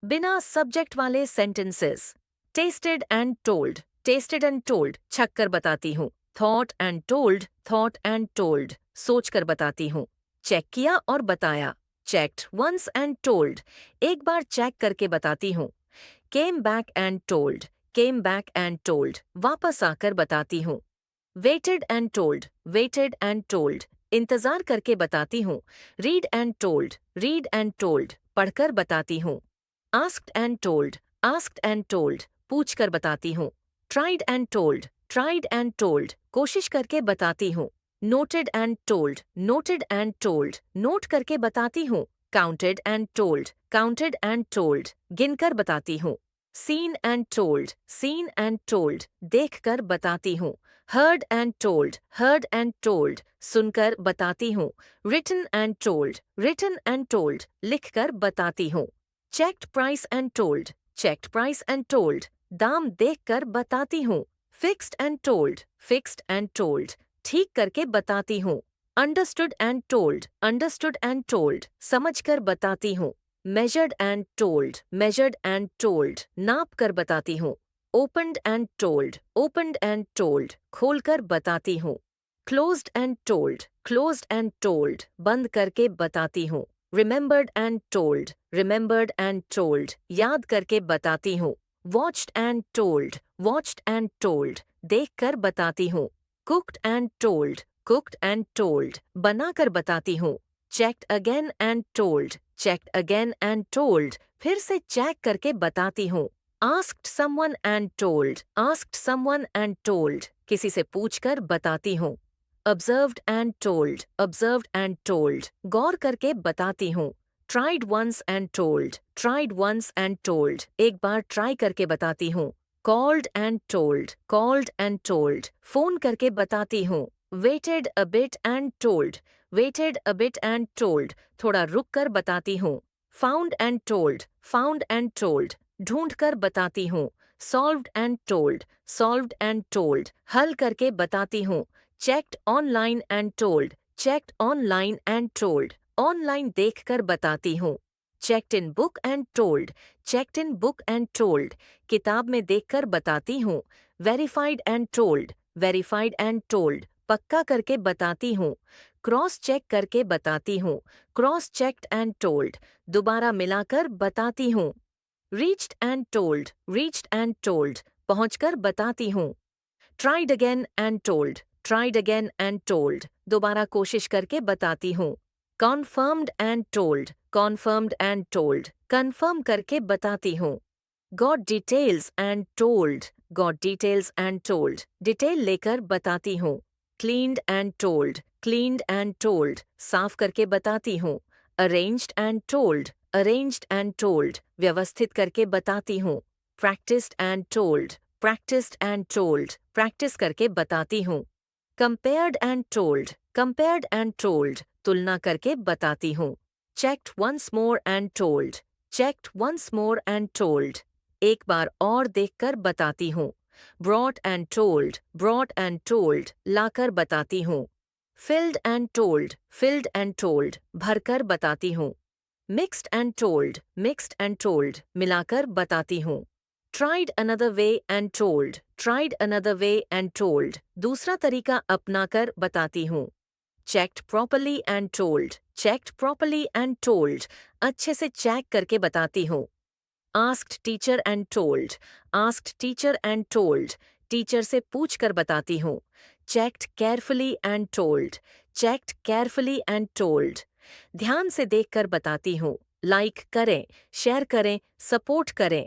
बिना सब्जेक्ट वाले sentences. Tested and told, tested and told छक कर बताती हूँ। Thought and told, thought and told सोच कर बताती हूँ। चेक किया और बताया। चेक्ड वंस एंड टोल्ड, एक बार चेक करके बताती हूँ। Came back and told, came back and told वापस आकर बताती हूँ। Waited and told, waited and told इंतजार करके बताती हूँ। Read and told, read and told पढ़कर बताती हूँ। Asked and told, asked and told पूछ कर बताती हूँ। Tried and told, tried and told कोशिश करके बताती हूँ। Noted and told, noted and told note करके बताती हूँ। Counted and told, counted and told गिनकर बताती हूँ। Seen and told, seen and told देखकर बताती हूँ। Heard and told, heard and told सुनकर बताती हूँ। Written and told, written and told लिखकर बताती हूँ। Checked price and told, checked price and told दाम देखकर बताती हूँ। Fixed and told, fixed and told ठीक करके बताती हूँ। Understood and told, understood and told समझकर बताती हूँ। Measured and told, measured and told नाप कर बताती हूँ। Opened and told, opened and told खोलकर बताती हूँ। Closed end told, closed end told बंद करके बताती हूँ। Remembered and told, remembered and told याद करके बताती हूँ। Watched and told, watched and told देखकर बताती हूँ। Cooked and told, cooked and told बनाकर बताती हूँ। Checked again and told, checked again and told फिर से चेक करके बताती हूँ। Asked someone and told, asked someone and told किसी से पूछकर बताती हूँ। Observed and told, observed and told गौर करके बताती हूँ। Tried once and told, tried once and told एक बार ट्राई करके बताती हूँ। Called and told, called and told phone करके बताती हूँ। Waited a bit and told, waited a bit and told थोड़ा रुक कर बताती हूँ। Found and told, found and told ढूंढ कर बताती हूँ। Solved and told, solved and told हल करके बताती हूँ। Checked online and told, checked online and told online देखकर बताती हूँ। Checked in book and told, checked in book and told किताब में देखकर बताती हूँ। Verified and told, verified and told पक्का करके बताती हूँ। क्रॉस चेक करके बताती हूँ। क्रॉस चेक्ड एंड टोल्ड दोबारा मिलाकर बताती हूँ। Reached and told, reached and told पहुंचकर बताती हूँ। Tried again and told, tried again and told दोबारा कोशिश करके बताती हूँ। Confirmed and told, confirmed and told confirm करके बताती हूँ। Got details and told, got details and told detail लेकर बताती हूँ। Cleaned and told, cleaned and told साफ करके बताती हूँ। Arranged and told, arranged and told व्यवस्थित करके बताती हूँ। Practised and told, practised and told practice करके बताती हूँ। Compared and told, compared and told तुलना करके बताती हूँ। Checked once more and told, checked once more and told एक बार और देखकर बताती हूँ। Brought and told, brought and told लाकर बताती हूँ। Filled and told, filled and told भरकर बताती हूँ। Mixed and told, mixed and told मिलाकर बताती हूँ। Tried another way and told, tried another way and told दूसरा तरीका अपनाकर बताती हूँ। Checked properly and told, checked properly and told अच्छे से चेक करके बताती हूँ। Asked teacher and told, asked teacher and told teacher से पूछ कर बताती हूँ। Checked carefully and told, checked carefully and told ध्यान से देखकर बताती हूँ। लाइक करें, शेयर करें, सपोर्ट करें।